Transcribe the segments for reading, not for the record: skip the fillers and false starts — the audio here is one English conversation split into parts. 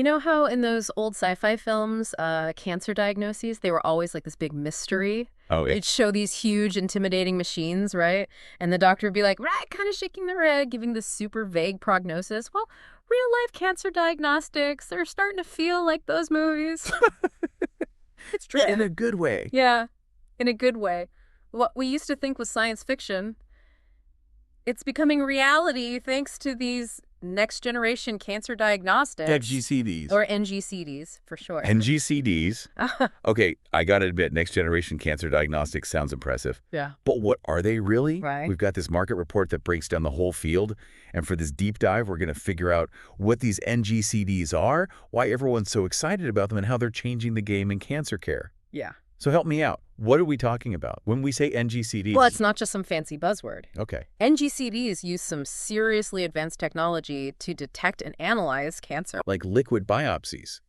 know how in those old sci-fi films, cancer diagnoses, they were always like this big mystery? Oh, yeah. It'd show these huge, intimidating machines, right? And the doctor would be like, right, kind of shaking their head, giving this super vague prognosis. Well, real-life cancer diagnostics, they're starting to feel like those movies. It's true. In a good way. Yeah, in a good way. What we used to think was science fiction, it's becoming reality thanks to these Next Generation Cancer Diagnostics. NGCDs. Or NGCDs, for short. NGCDs. Okay, I gotta admit, Next Generation Cancer Diagnostics sounds impressive. Yeah. But what are they really? Right. We've got this market report that breaks down the whole field. And for this deep dive, we're going to figure out what these NGCDs are, why everyone's so excited about them, and how they're changing the game in cancer care. Yeah. So help me out. What are we talking about when we say NGCDs? Well, it's not just some fancy buzzword. Okay. NGCDs use some seriously advanced technology to detect and analyze cancer. Like liquid biopsies.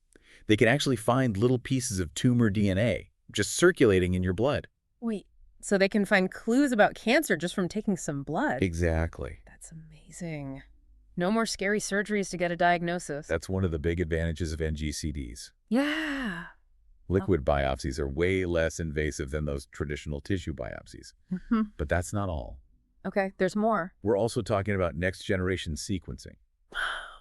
They can actually find little pieces of tumor DNA just circulating in your blood. Wait, so they can find clues about cancer just from taking some blood? Exactly. That's amazing. No more scary surgeries to get a diagnosis. That's one of the big advantages of NGCDs. Yeah. Liquid biopsies are way less invasive than those traditional tissue biopsies. But that's not all. Okay, there's more. We're also talking about next-generation sequencing,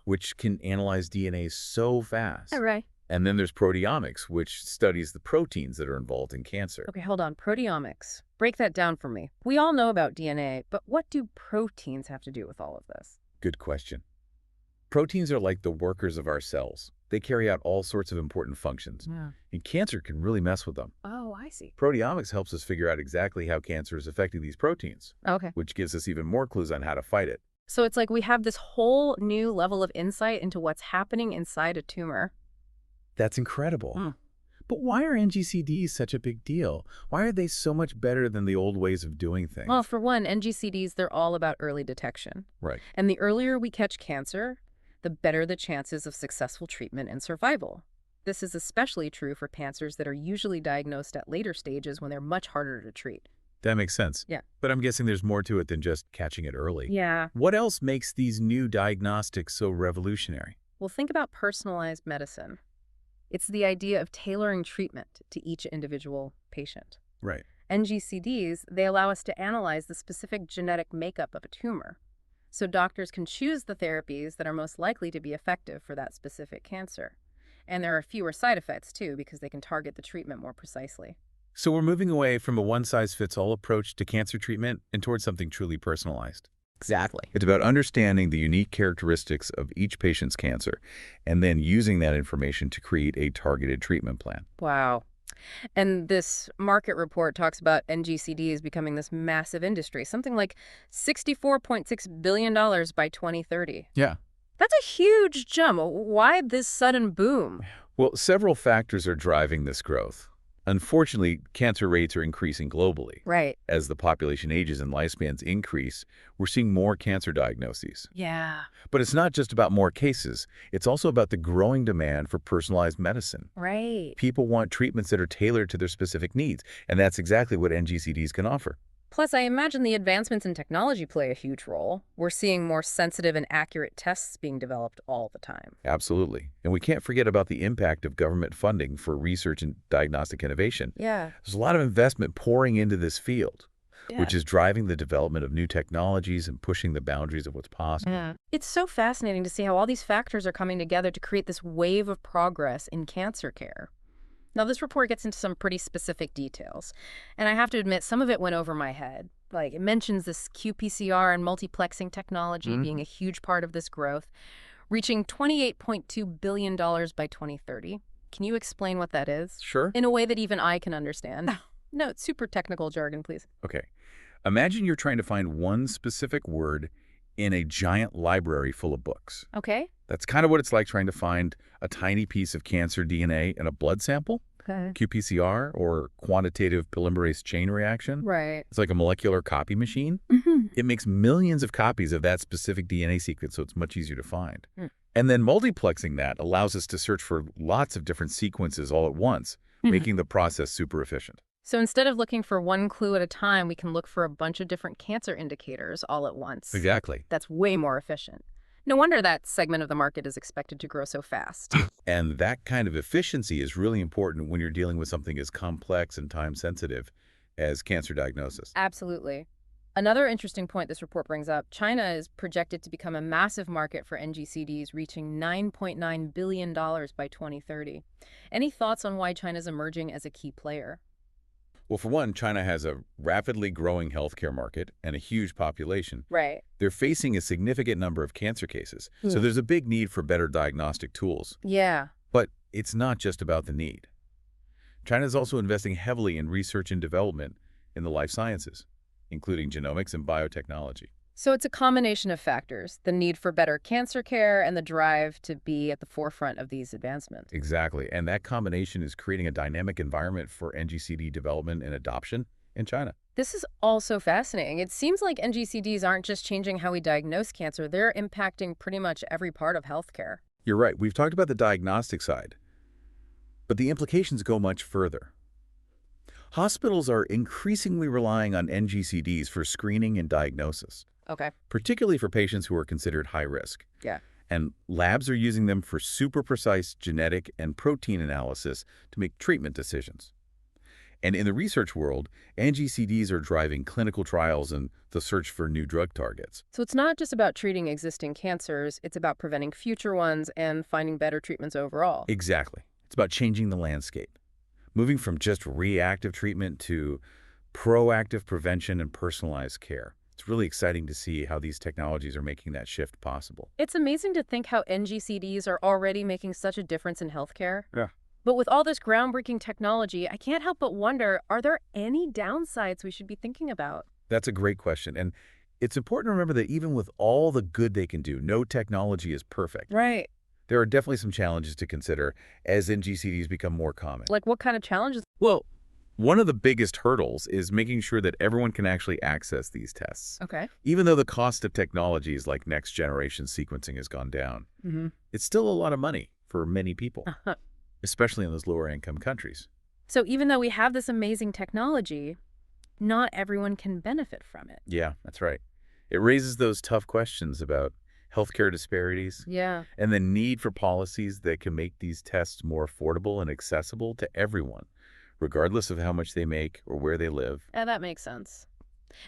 which can analyze DNA so fast. All right. And then there's proteomics, which studies the proteins that are involved in cancer. Okay, hold on. Proteomics. Break that down for me. We all know about DNA, but what do proteins have to do with all of this? Good question. Proteins are like the workers of our cells. They carry out all sorts of important functions. Yeah. And cancer can really mess with them. Oh, I see. Proteomics helps us figure out exactly how cancer is affecting these proteins, Okay. which gives us even more clues on how to fight it. So it's like we have this whole new level of insight into what's happening inside a tumor. That's incredible. Hmm. But why are NGCDs such a big deal? Why are they so much better than the old ways of doing things? Well, for one, NGCDs, they're all about early detection. Right. And the earlier we catch cancer, the better the chances of successful treatment and survival. This is especially true for cancers that are usually diagnosed at later stages when they're much harder to treat. That makes sense. Yeah. But I'm guessing there's more to it than just catching it early. Yeah. What else makes these new diagnostics so revolutionary? Well, think about personalized medicine. It's the idea of tailoring treatment to each individual patient. Right. NGCDs, they allow us to analyze the specific genetic makeup of a tumor. So doctors can choose the therapies that are most likely to be effective for that specific cancer. And there are fewer side effects, too, because they can target the treatment more precisely. So we're moving away from a one-size-fits-all approach to cancer treatment and towards something truly personalized. Exactly. It's about understanding the unique characteristics of each patient's cancer and then using that information to create a targeted treatment plan. Wow. And this market report talks about NGCDs becoming this massive industry, something like $64.6 billion by 2030. Yeah. That's a huge jump. Why this sudden boom? Well, several factors are driving this growth. Unfortunately, cancer rates are increasing globally. Right. As the population ages and lifespans increase, we're seeing more cancer diagnoses. Yeah. But it's not just about more cases. It's also about the growing demand for personalized medicine. Right. People want treatments that are tailored to their specific needs, and that's exactly what NGCDs can offer. Plus, I imagine the advancements in technology play a huge role. We're seeing more sensitive and accurate tests being developed all the time. Absolutely. And we can't forget about the impact of government funding for research and diagnostic innovation. Yeah. There's a lot of investment pouring into this field, Yeah. which is driving the development of new technologies and pushing the boundaries of what's possible. Yeah. It's so fascinating to see how all these factors are coming together to create this wave of progress in cancer care. Now, this report gets into some pretty specific details, and I have to admit, some of it went over my head. Like, it mentions this qPCR and multiplexing technology being a huge part of this growth, reaching $28.2 billion by 2030. Can you explain what that is? Sure. In a way that even I can understand. No, it's super technical jargon, please. Okay. Imagine you're trying to find one specific word in a giant library full of books. Okay. That's kind of what it's like trying to find a tiny piece of cancer DNA in a blood sample. Okay. qPCR, or quantitative polymerase chain reaction. Right. It's like a molecular copy machine. It makes millions of copies of that specific DNA sequence, so it's much easier to find. And then multiplexing that allows us to search for lots of different sequences all at once, making the process super efficient. So instead of looking for one clue at a time, we can look for a bunch of different cancer indicators all at once. Exactly. That's way more efficient. No wonder that segment of the market is expected to grow so fast. And that kind of efficiency is really important when you're dealing with something as complex and time-sensitive as cancer diagnosis. Absolutely. Another interesting point this report brings up, China is projected to become a massive market for NGCDs, reaching $9.9 billion by 2030. Any thoughts on why China's emerging as a key player? Well, for one, China has a rapidly growing healthcare market and a huge population. Right. They're facing a significant number of cancer cases, so Hmm. there's a big need for better diagnostic tools. Yeah. But it's not just about the need. China is also investing heavily in research and development in the life sciences, including genomics and biotechnology. So it's a combination of factors, the need for better cancer care and the drive to be at the forefront of these advancements. Exactly, and that combination is creating a dynamic environment for NGCD development and adoption in China. This is also fascinating. It seems like NGCDs aren't just changing how we diagnose cancer, they're impacting pretty much every part of healthcare. You're right, we've talked about the diagnostic side, but the implications go much further. Hospitals are increasingly relying on NGCDs for screening and diagnosis, Okay. particularly for patients who are considered high risk. Yeah. And labs are using them for super precise genetic and protein analysis to make treatment decisions. And in the research world, NGCDs are driving clinical trials and the search for new drug targets. So it's not just about treating existing cancers, it's about preventing future ones and finding better treatments overall. Exactly. It's about changing the landscape, moving from just reactive treatment to proactive prevention and personalized care. It's really exciting to see how these technologies are making that shift possible. It's amazing to think how NGCDs are already making such a difference in healthcare. Yeah. But with all this groundbreaking technology, I can't help but wonder, are there any downsides we should be thinking about? That's a great question. And it's important to remember that even with all the good they can do, no technology is perfect. Right. There are definitely some challenges to consider as NGCDs become more common. Like what kind of challenges? Well, one of the biggest hurdles is making sure that everyone can actually access these tests. Okay. Even though the cost of technologies like next generation sequencing has gone down, it's still a lot of money for many people, especially in those lower income countries. So even though we have this amazing technology, not everyone can benefit from it. Yeah, that's right. It raises those tough questions about healthcare disparities Yeah. and the need for policies that can make these tests more affordable and accessible to everyone, regardless of how much they make or where they live. Yeah, that makes sense.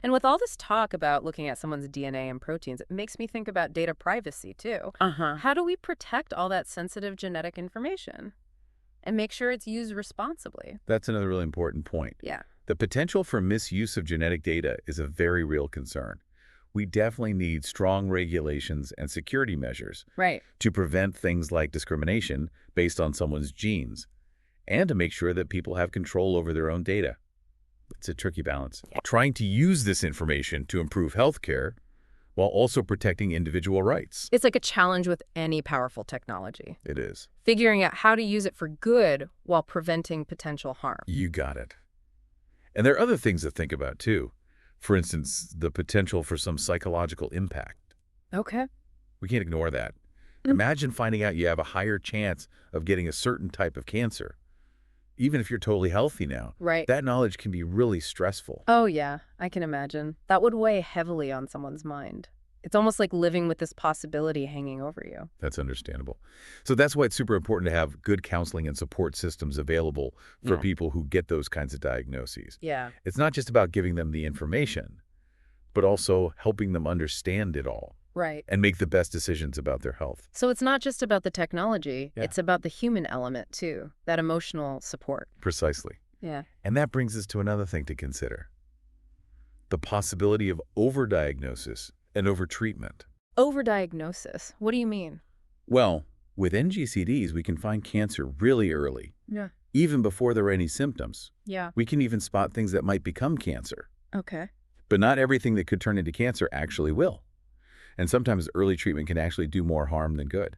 And with all this talk about looking at someone's DNA and proteins, it makes me think about data privacy, too. How do we protect all that sensitive genetic information and make sure it's used responsibly? That's another really important point. Yeah. The potential for misuse of genetic data is a very real concern. We definitely need strong regulations and security measures Right. to prevent things like discrimination based on someone's genes and to make sure that people have control over their own data. It's a tricky balance. Yeah. Trying to use this information to improve healthcare while also protecting individual rights. It's like a challenge with any powerful technology. It is. Figuring out how to use it for good while preventing potential harm. You got it. And there are other things to think about, too. For instance, the potential for some psychological impact. Okay. We can't ignore that. Imagine finding out you have a higher chance of getting a certain type of cancer, even if you're totally healthy now. Right. That knowledge can be really stressful. Oh, yeah, I can imagine. That would weigh heavily on someone's mind. It's almost like living with this possibility hanging over you. That's understandable. So that's why it's super important to have good counseling and support systems available for Yeah. people who get those kinds of diagnoses. Yeah. It's not just about giving them the information, but also helping them understand it all Right. and make the best decisions about their health. So it's not just about the technology, Yeah. it's about the human element too, that emotional support. Precisely. Yeah. And that brings us to another thing to consider. The possibility of overdiagnosis and overtreatment. Overdiagnosis. What do you mean? Well, with NGCDs, we can find cancer really early, Yeah. even before there are any symptoms. Yeah. We can even spot things that might become cancer. Okay. But not everything that could turn into cancer actually will. And sometimes early treatment can actually do more harm than good.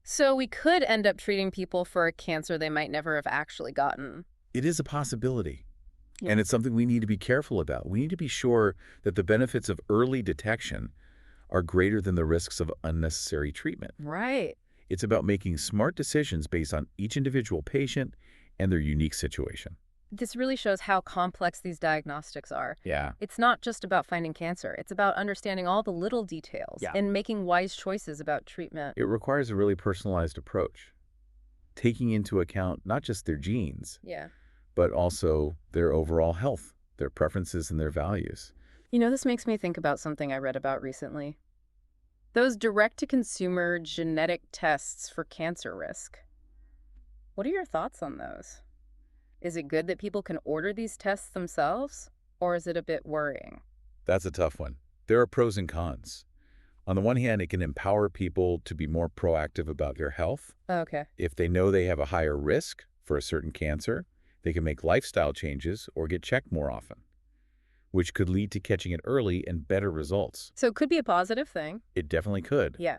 So we could end up treating people for a cancer they might never have actually gotten. It is a possibility. Yeah. And it's something we need to be careful about. We need to be sure that the benefits of early detection are greater than the risks of unnecessary treatment. Right. It's about making smart decisions based on each individual patient and their unique situation. This really shows how complex these diagnostics are. Yeah. It's not just about finding cancer. It's about understanding all the little details Yeah. and making wise choices about treatment. It requires a really personalized approach, taking into account not just their genes, Yeah. but also their overall health, their preferences, and their values. This makes me think about something I read about recently. Those direct-to-consumer genetic tests for cancer risk. What are your thoughts on those? Is it good that people can order these tests themselves, or is it a bit worrying? That's a tough one. There are pros and cons. On the one hand, it can empower people to be more proactive about their health. Okay. If they know they have a higher risk for a certain cancer, they can make lifestyle changes or get checked more often, which could lead to catching it early and better results. So it could be a positive thing. It definitely could. Yeah.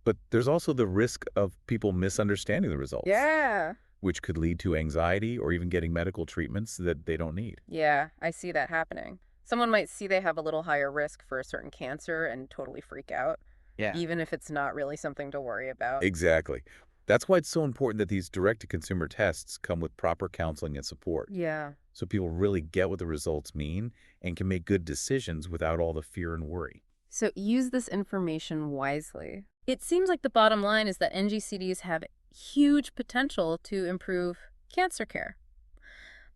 But there's also the risk of people misunderstanding the results, Yeah. which could lead to anxiety or even getting medical treatments that they don't need. Yeah, I see that happening. Someone might see they have a little higher risk for a certain cancer and totally freak out, Yeah. even if it's not really something to worry about. Exactly. That's why it's so important that these direct-to-consumer tests come with proper counseling and support, Yeah. so people really get what the results mean and can make good decisions without all the fear and worry. So use this information wisely. It seems like the bottom line is that NGCDs have huge potential to improve cancer care,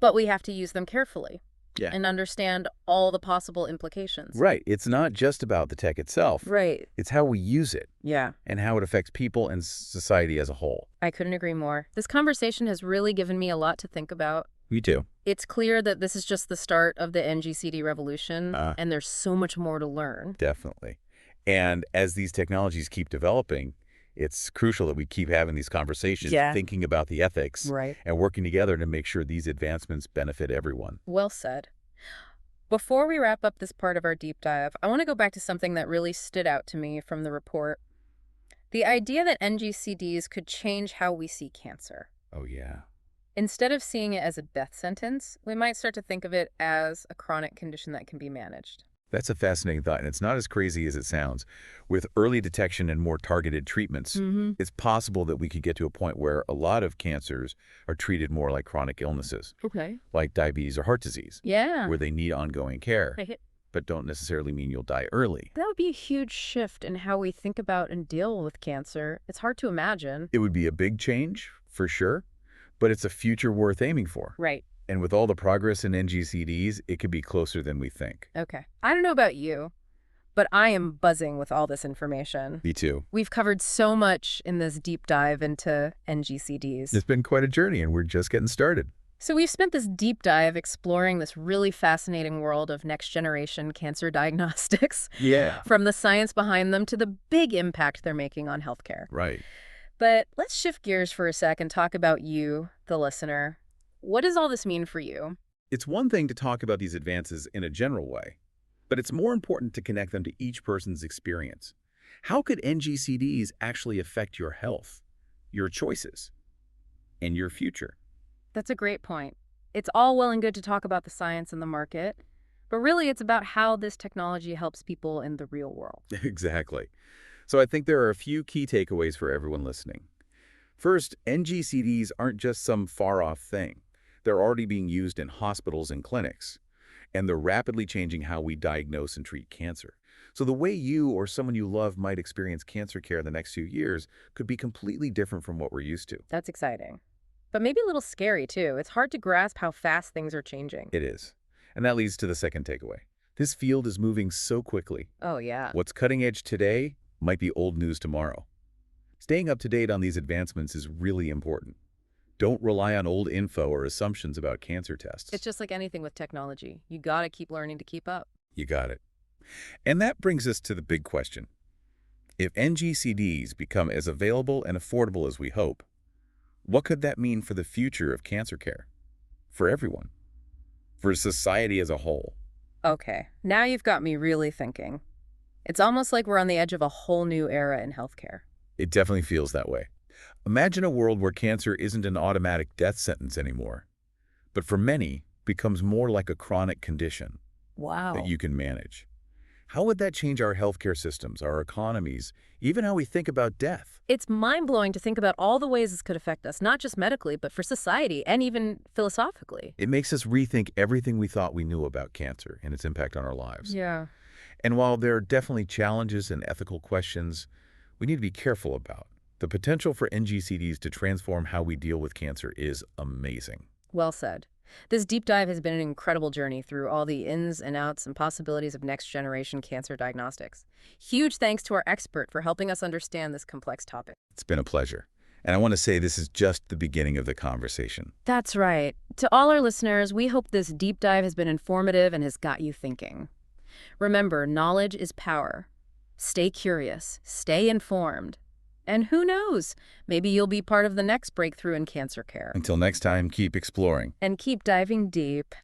but we have to use them carefully. Yeah. And understand all the possible implications. Right. It's not just about the tech itself. Right. It's how we use it Yeah. and how it affects people and society as a whole. I couldn't agree more. This conversation has really given me a lot to think about. Me too. It's clear that this is just the start of the NGCD revolution, and there's so much more to learn. Definitely. And as these technologies keep developing, it's crucial that we keep having these conversations, thinking about the ethics, Right. and working together to make sure these advancements benefit everyone. Well said. Before we wrap up this part of our deep dive, I want to go back to something that really stood out to me from the report. The idea that NGCDs could change how we see cancer. Oh, yeah. Instead of seeing it as a death sentence, we might start to think of it as a chronic condition that can be managed. That's a fascinating thought, and it's not as crazy as it sounds. With early detection and more targeted treatments, it's possible that we could get to a point where a lot of cancers are treated more like chronic illnesses, Okay. like diabetes or heart disease, Yeah. where they need ongoing care, but don't necessarily mean you'll die early. That would be a huge shift in how we think about and deal with cancer. It's hard to imagine. It would be a big change, for sure, but it's a future worth aiming for. Right. And with all the progress in NGCDs, it could be closer than we think. Okay. I don't know about you, but I am buzzing with all this information. Me too. We've covered so much in this deep dive into NGCDs. It's been quite a journey, and we're just getting started. So we've spent this deep dive exploring this really fascinating world of next-generation cancer diagnostics. Yeah. From the science behind them to the big impact they're making on healthcare. Right. But let's shift gears for a sec and talk about you, the listener. What does all this mean for you? It's one thing to talk about these advances in a general way, but it's more important to connect them to each person's experience. How could NGCDs actually affect your health, your choices, and your future? That's a great point. It's all well and good to talk about the science and the market, but really it's about how this technology helps people in the real world. Exactly. So I think there are a few key takeaways for everyone listening. First, NGCDs aren't just some far-off thing. They're already being used in hospitals and clinics, and they're rapidly changing how we diagnose and treat cancer. So the way you or someone you love might experience cancer care in the next few years could be completely different from what we're used to. That's exciting. But maybe a little scary, too. It's hard to grasp how fast things are changing. It is. And that leads to the second takeaway. This field is moving so quickly. Oh, yeah. What's cutting edge today might be old news tomorrow. Staying up to date on these advancements is really important. Don't rely on old info or assumptions about cancer tests. It's just like anything with technology. You gotta keep learning to keep up. You got it. And that brings us to the big question. If NGCDs become as available and affordable as we hope, what could that mean for the future of cancer care? For everyone? For society as a whole? Okay, now you've got me really thinking. It's almost like we're on the edge of a whole new era in healthcare. It definitely feels that way. Imagine a world where cancer isn't an automatic death sentence anymore, but for many becomes more like a chronic condition Wow. that you can manage. How would that change our healthcare systems, our economies, even how we think about death? It's mind-blowing to think about all the ways this could affect us, not just medically, but for society and even philosophically. It makes us rethink everything we thought we knew about cancer and its impact on our lives. Yeah. And while there are definitely challenges and ethical questions we need to be careful about, the potential for NGCDs to transform how we deal with cancer is amazing. Well said. This deep dive has been an incredible journey through all the ins and outs and possibilities of next-generation cancer diagnostics. Huge thanks to our expert for helping us understand this complex topic. It's been a pleasure. And I want to say this is just the beginning of the conversation. That's right. To all our listeners, we hope this deep dive has been informative and has got you thinking. Remember, knowledge is power. Stay curious, stay informed. And who knows, maybe you'll be part of the next breakthrough in cancer care. Until next time, keep exploring. And keep diving deep.